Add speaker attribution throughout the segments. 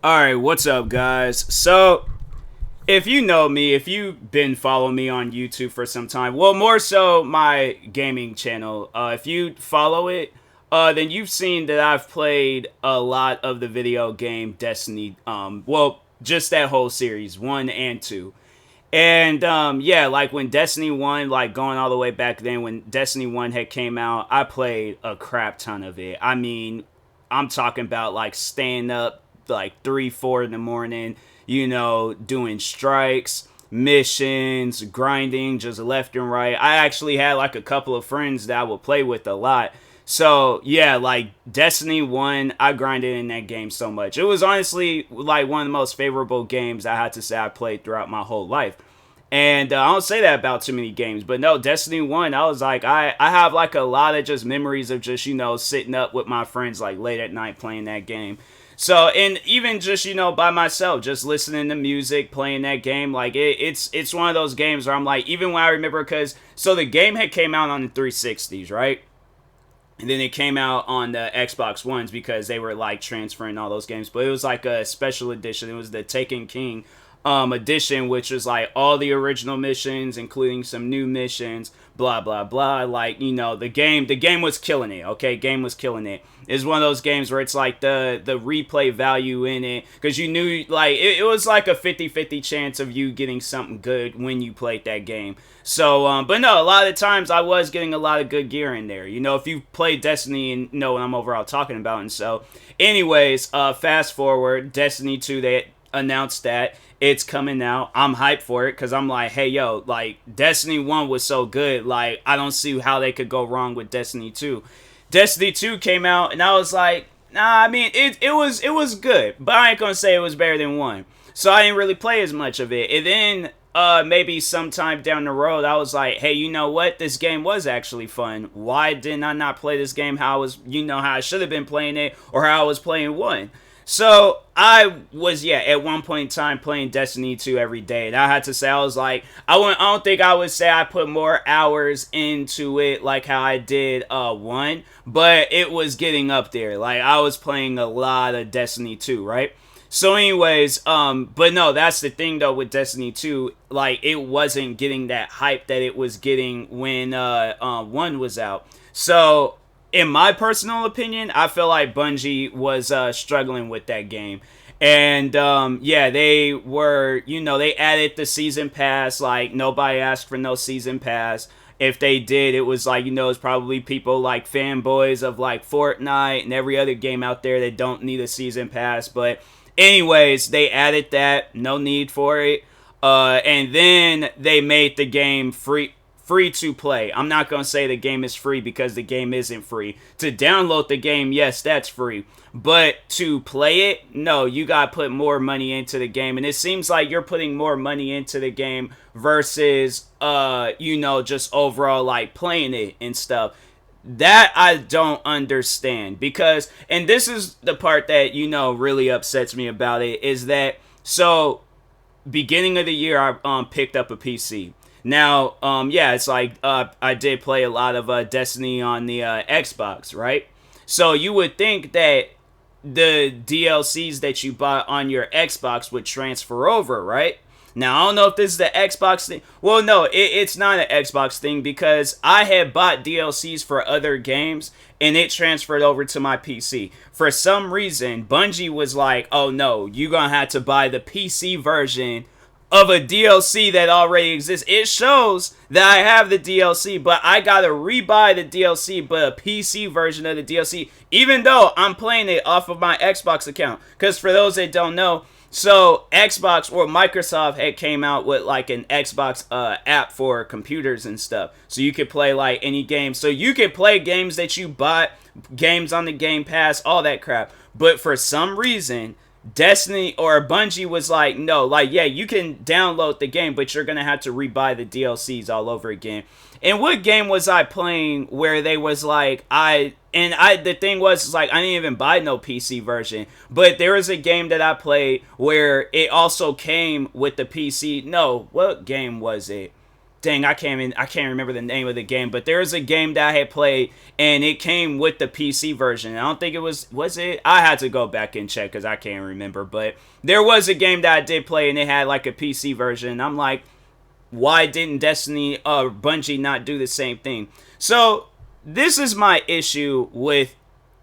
Speaker 1: Alright, what's up, guys? So, if you know me, if you've been following me on YouTube for some time, well, more so my gaming channel, if you follow it, then you've seen that I've played a lot of the video game Destiny, just that whole series, 1 and 2. And yeah, like when Destiny 1, like going all the way back then, when Destiny 1 had came out, I played a crap ton of it. I mean, I'm talking about like staying up like 3, 4 in the morning, doing strikes, missions, grinding just left and right. I actually had like a couple of friends that I would play with a lot. So yeah, like Destiny 1, I grinded in that game so much. It was honestly like one of the most favorable games I had to say I played throughout my whole life. And I don't say that about too many games, but no, Destiny 1, I was like, I have like a lot of just memories of just, sitting up with my friends like late at night playing that game. So, and even just, by myself, just listening to music, playing that game, like it's one of those games where I'm like, even when I remember, so the game had came out on the 360s, right? And then it came out on the Xbox Ones because they were like transferring all those games. But it was like a special edition. It was the Taken King edition, which was like all the original missions, including some new missions, blah blah blah. Like, the game was killing it. Okay, game was killing it. It's one of those games where it's like the replay value in it, because you knew like it was like a 50-50 chance of you getting something good when you played that game. So but no, a lot of the times I was getting a lot of good gear in there. If you played Destiny and know what I'm overall talking about. And so anyways, fast forward, Destiny 2, they announced that it's coming out. I'm hyped for it because I'm like, hey, yo, like Destiny 1 was so good. Like, I don't see how they could go wrong with Destiny 2. Destiny 2 came out and I was like, nah, I mean, it was good, but I ain't gonna say it was better than 1. So I didn't really play as much of it. And then maybe sometime down the road, I was like, hey, you know what? This game was actually fun. Why didn't I not play this game how I was, how I should have been playing it, or how I was playing 1? So I was, at one point in time playing Destiny 2 every day. And I had to say, I was like, I don't think I would say I put more hours into it like how I did 1, but it was getting up there. Like, I was playing a lot of Destiny 2, right? So anyways, but no, that's the thing though with Destiny 2, like it wasn't getting that hype that it was getting when 1 was out. So in my personal opinion, I feel like Bungie was struggling with that game. And yeah, they were, they added the season pass. Like, nobody asked for no season pass. If they did, it was like, it's probably people like fanboys of like Fortnite and every other game out there that don't need a season pass. But anyways, they added that. No need for it. And then they made the game free to play. I'm not going to say the game is free because the game isn't free. To download the game, yes, that's free. But to play it, no, you got to put more money into the game. And it seems like you're putting more money into the game versus, just overall like playing it and stuff. That I don't understand because, and this is the part that, really upsets me about it, is that, so beginning of the year, I picked up a PC. Now, yeah, it's like I did play a lot of Destiny on the Xbox, right? So you would think that the DLCs that you bought on your Xbox would transfer over, right? Now, I don't know if this is the Xbox thing. Well, no, it's not an Xbox thing because I had bought DLCs for other games and it transferred over to my PC. For some reason, Bungie was like, oh no, you're going to have to buy the PC version of a DLC that already exists. It shows that I have the DLC, but I gotta rebuy the DLC, but a PC version of the DLC, even though I'm playing it off of my Xbox account. Because for those that don't know, so Xbox or Microsoft had came out with like an Xbox app for computers and stuff. So you could play like any game. So you could play games that you bought, games on the Game Pass, all that crap. But for some reason, Destiny or Bungie was like, no, like, yeah, you can download the game, but you're gonna have to rebuy the DLCs all over again. And what game was I playing where they was like, the thing was like, I didn't even buy no PC version, but there was a game that I played where it also came with the PC. No, what game was it? dang, I can't remember the name of the game, but there's a game that I had played, and it came with the PC version. I don't think it was it? I had to go back and check because I can't remember, but there was a game that I did play, and it had like a PC version. I'm like, why didn't Destiny Bungie not do the same thing? So this is my issue with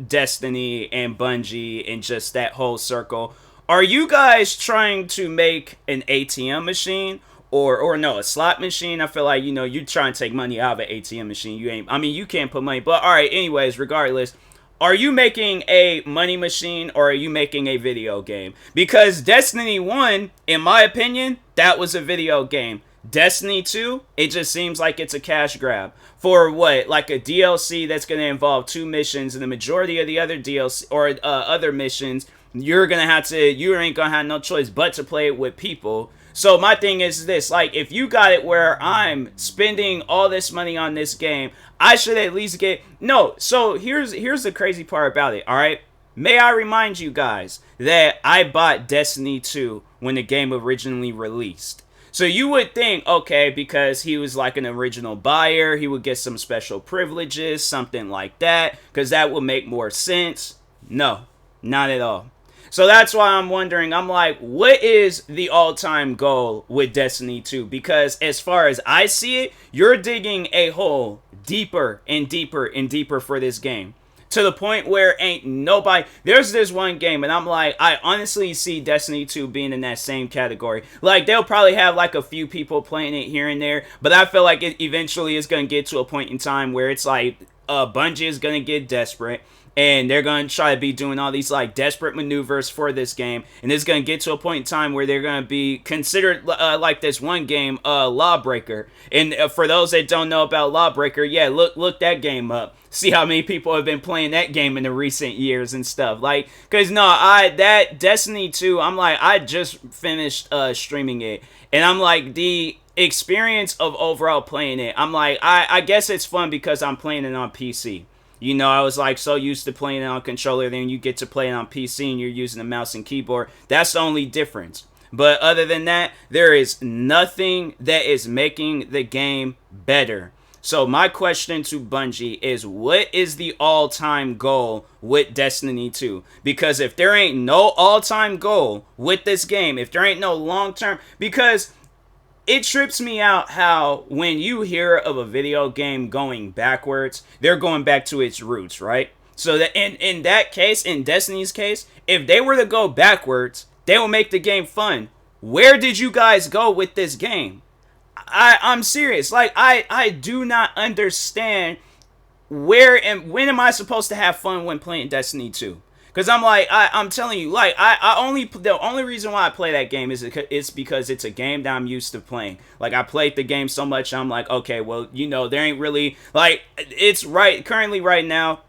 Speaker 1: Destiny and Bungie and just that whole circle. Are you guys trying to make an ATM machine? Or no, a slot machine? I feel like, you know, you trying to take money out of an ATM machine. You can't put money. But alright, anyways, regardless, are you making a money machine or are you making a video game? Because Destiny 1, in my opinion, that was a video game. Destiny 2, it just seems like it's a cash grab. For what? Like a DLC that's going to involve 2 missions, and the majority of the other DLC or other missions, you ain't going to have no choice but to play it with people. So my thing is this, like, if you got it where I'm spending all this money on this game, I should at least get... No, so here's the crazy part about it, alright? May I remind you guys that I bought Destiny 2 when the game originally released. So you would think, okay, because he was like an original buyer, he would get some special privileges, something like that, because that would make more sense. No, not at all. So that's why I'm wondering, I'm like, what is the all-time goal with Destiny 2? Because as far as I see it, you're digging a hole deeper and deeper and deeper for this game. To the point where ain't nobody... There's this one game, and I'm like, I honestly see Destiny 2 being in that same category. Like, they'll probably have like a few people playing it here and there, but I feel like it eventually is going to get to a point in time where it's like, Bungie is going to get desperate. And they're going to try to be doing all these, like, desperate maneuvers for this game. And it's going to get to a point in time where they're going to be considered, like this one game, Lawbreaker. And for those that don't know about Lawbreaker, yeah, look that game up. See how many people have been playing that game in the recent years and stuff. Like, because, no, that Destiny 2, I'm like, I just finished streaming it. And I'm like, the experience of overall playing it, I'm like, I guess it's fun because I'm playing it on PC. You know, I was like so used to playing it on controller, then you get to play it on PC and you're using a mouse and keyboard. That's the only difference. But other than that, there is nothing that is making the game better. So my question to Bungie is, what is the all-time goal with Destiny 2? Because if there ain't no all-time goal with this game, if there ain't no long-term... Because... it trips me out how when you hear of a video game going backwards, they're going back to its roots, right? So that in that case, in Destiny's case, if they were to go backwards, they will make the game fun. Where did you guys go with this game? I'm serious. Like, I do not understand where and when am I supposed to have fun when playing Destiny 2? Because I'm like, I'm telling you, like, the only reason why I play that game is it's because it's a game that I'm used to playing. Like, I played the game so much, I'm like, okay, well, you know, there ain't really, like, it's currently right now,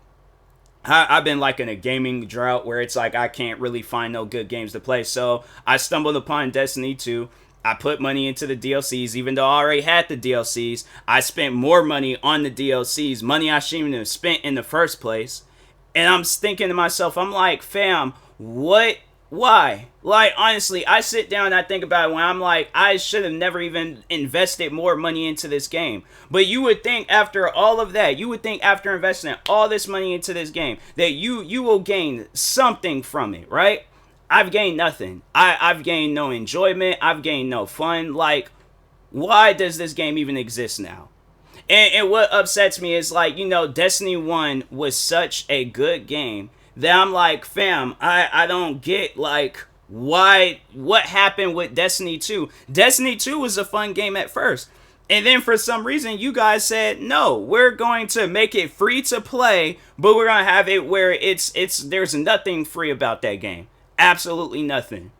Speaker 1: I've been like in a gaming drought where it's like I can't really find no good games to play. So I stumbled upon Destiny 2. I put money into the DLCs, even though I already had the DLCs. I spent more money on the DLCs, money I shouldn't even have spent in the first place. And I'm thinking to myself, I'm like, fam, what? Why? Like, honestly, I sit down and I think about it when I'm like, I should have never even invested more money into this game. But you would think after all of that, you would think after investing all this money into this game, that you will gain something from it, right? I've gained nothing. I've gained no enjoyment. I've gained no fun. Like, why does this game even exist now? And what upsets me is, like, you know, Destiny 1 was such a good game that I'm like, fam, I don't get, like, why, what happened with Destiny 2? Destiny 2 was a fun game at first. And then for some reason, you guys said, no, we're going to make it free to play, but we're going to have it where there's nothing free about that game. Absolutely nothing.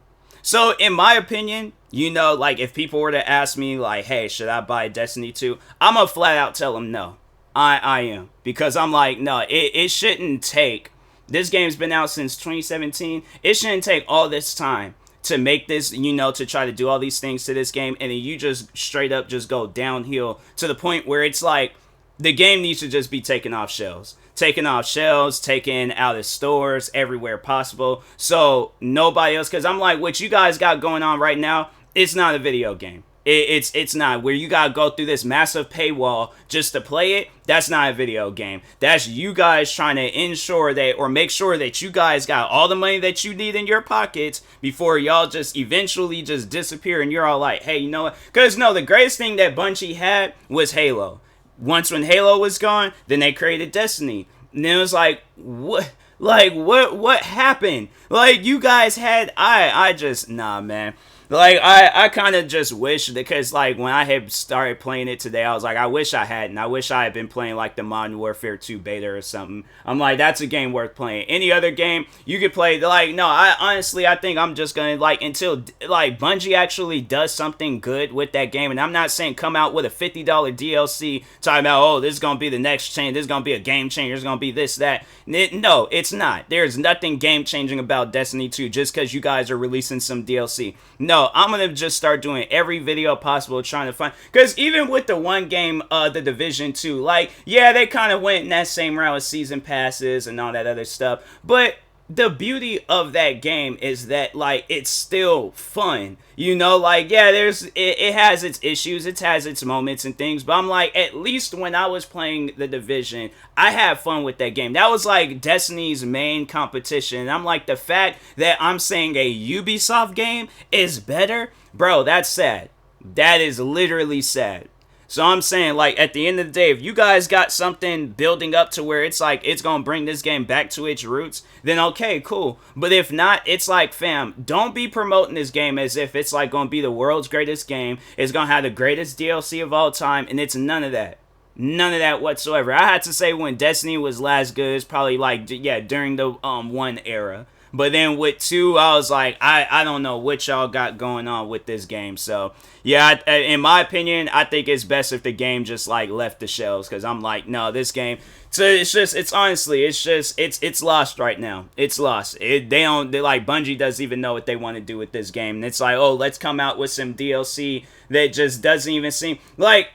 Speaker 1: So, in my opinion, you know, like, if people were to ask me, like, hey, should I buy Destiny 2? I'm going to flat out tell them no. I am. Because I'm like, no, it shouldn't take... This game's been out since 2017. It shouldn't take all this time to make this, you know, to try to do all these things to this game, and then you just straight up just go downhill to the point where it's like, the game needs to just be taken off shelves. Taken off shelves, taken out of stores, everywhere possible. So nobody else, because I'm like, what you guys got going on right now, it's not a video game. It's not where you gotta go through this massive paywall just to play it. That's not a video game. That's you guys trying to ensure that or make sure that you guys got all the money that you need in your pockets before y'all just eventually just disappear and you're all like, hey, you know what? Because no, the greatest thing that Bungie had was Halo. Once when Halo was gone, then they created Destiny. And then it was like, what? Like, what happened? Like, you guys had, I just, nah, man. Like, I kind of just wish, because, like, when I had started playing it today, I was like, I wish I hadn't. I wish I had been playing, like, the Modern Warfare 2 beta or something. I'm like, that's a game worth playing. Any other game, you could play, like, no, I think I'm just gonna, like, until, like, Bungie actually does something good with that game, and I'm not saying come out with a $50 DLC talking about, oh, this is gonna be the next change, this is gonna be a game changer, this is gonna be this, that. No, it's not. There's nothing game-changing about Destiny 2 just because you guys are releasing some DLC. No, I'm going to just start doing every video possible trying to find... Because even with the one game, The Division 2, like, yeah, they kind of went in that same route with season passes and all that other stuff. But the beauty of that game is that, like, it's still fun. You know, like, yeah, it has its issues, it has its moments and things, but I'm like, at least when I was playing The Division, I had fun with that game. That was, like, Destiny's main competition, and I'm like, the fact that I'm saying a Ubisoft game is better, bro, that's sad. That is literally sad. So I'm saying, like, at the end of the day, if you guys got something building up to where it's like, it's going to bring this game back to its roots, then okay, cool. But if not, it's like, fam, don't be promoting this game as if it's like going to be the world's greatest game. It's going to have the greatest DLC of all time, and it's none of that. None of that whatsoever. I had to say when Destiny was last good, it's probably like, yeah, during the 1 era. But then with 2, I was like, I don't know what y'all got going on with this game. So, yeah, in my opinion, I think it's best if the game just, like, left the shelves. Because I'm like, no, this game... So, it's honestly, it's lost right now. It's lost. Bungie doesn't even know what they want to do with this game. And it's like, oh, let's come out with some DLC that just doesn't even seem... Like...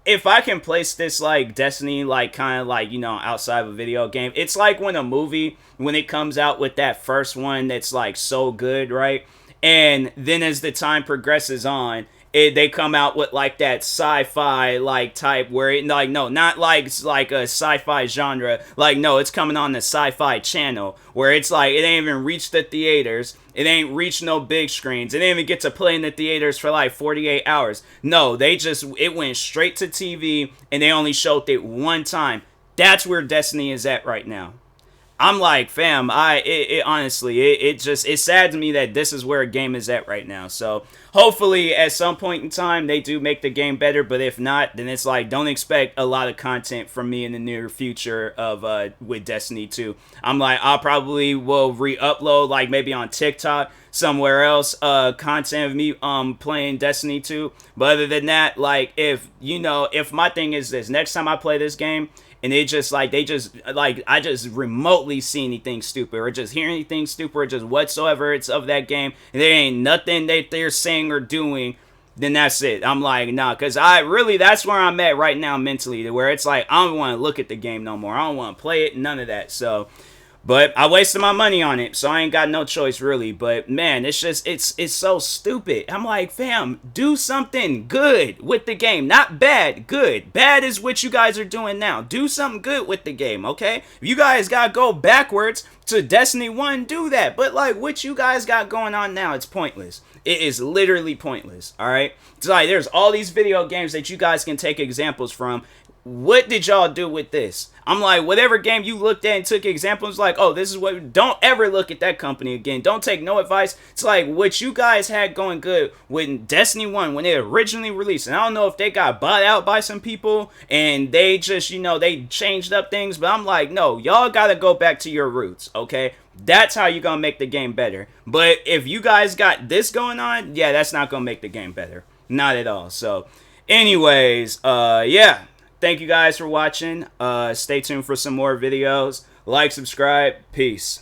Speaker 1: If I can place this, like, Destiny, like, kind of, like, you know, outside of a video game, it's like when a movie, when it comes out with that first one that's, like, so good, right? And then as the time progresses on, they come out with, like, that sci-fi, like, type where it, like, no, not like a sci-fi genre. Like, no, it's coming on the Sci-Fi Channel where it's like, it ain't even reached the theaters. It ain't reached no big screens. It didn't even get to play in the theaters for like 48 hours. No, it went straight to TV and they only showed it one time. That's where Destiny is at right now. I'm like, fam, honestly, it's sad to me that this is where a game is at right now. So hopefully at some point in time they do make the game better, but if not, then it's like, don't expect a lot of content from me in the near future of with Destiny 2. I'm like, I'll probably will re-upload, like maybe on TikTok, somewhere else, content of me playing Destiny 2. But other than that, like, if my thing is this, next time I play this game, and I just remotely see anything stupid or just hear anything stupid or just whatsoever it's of that game, and there ain't nothing that they're saying or doing, then that's it. I'm like, nah, because that's where I'm at right now mentally, where it's like, I don't want to look at the game no more. I don't want to play it, none of that. So, but I wasted my money on it, so I ain't got no choice really. But man, it's just, it's so stupid. I'm like, fam, do something good with the game. Not bad, good. Bad is what you guys are doing now. Do something good with the game, okay? If you guys gotta go backwards to Destiny 1, do that. But like, what you guys got going on now, it's pointless. It is literally pointless, alright? It's like, there's all these video games that you guys can take examples from. What did y'all do with this? I'm like, whatever game you looked at and took examples, like, oh, this is what, don't ever look at that company again. Don't take no advice. It's like what you guys had going good when Destiny 1, when it originally released. And I don't know if they got bought out by some people and they just, they changed up things. But I'm like, no, y'all got to go back to your roots, okay? That's how you're going to make the game better. But if you guys got this going on, yeah, that's not going to make the game better. Not at all. So, anyways, yeah. Thank you guys for watching. Stay tuned for some more videos. Like, subscribe. Peace.